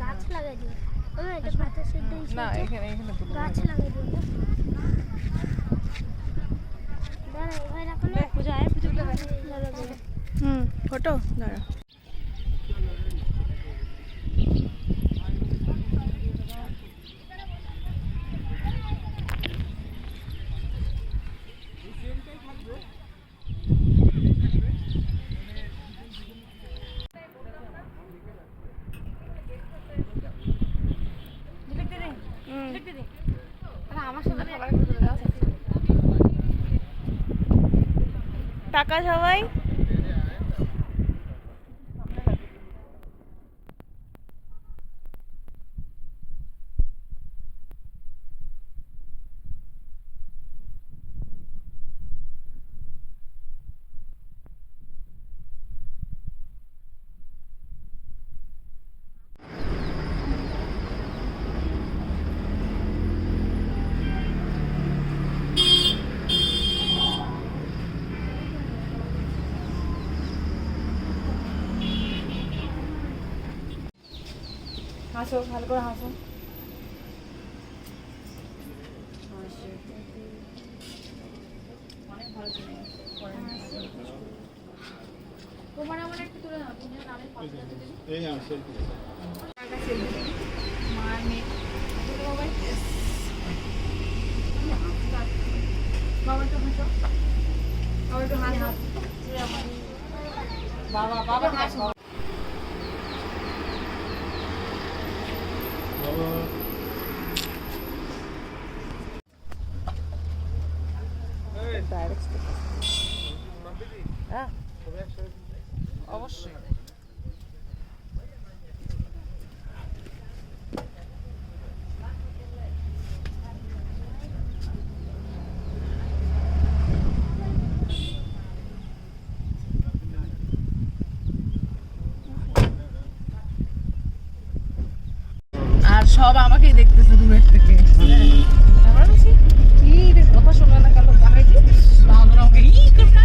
গাছ লাগাই দিও না, এখানে গাছ লাগাই দিও ফটো দাঁড়া। টাকা সবাই হাসো, ভালো করে হাসো। তোমার আমার একটু তুলে নাও, তুমি নামের পাশে আছে দিদি। এই হ্যাঁ, সেলফি। একটা সেলফি দিই। মার মেয়ে। বাবা এস। বাবা তো হাসো। বাবা তো হাসো। বাবা হাসো। অবশ্যই আর সব আমাকেই দেখতেছে দূরের থেকে। কি রে কথা শোনা না গেল, আমাকে ই করতে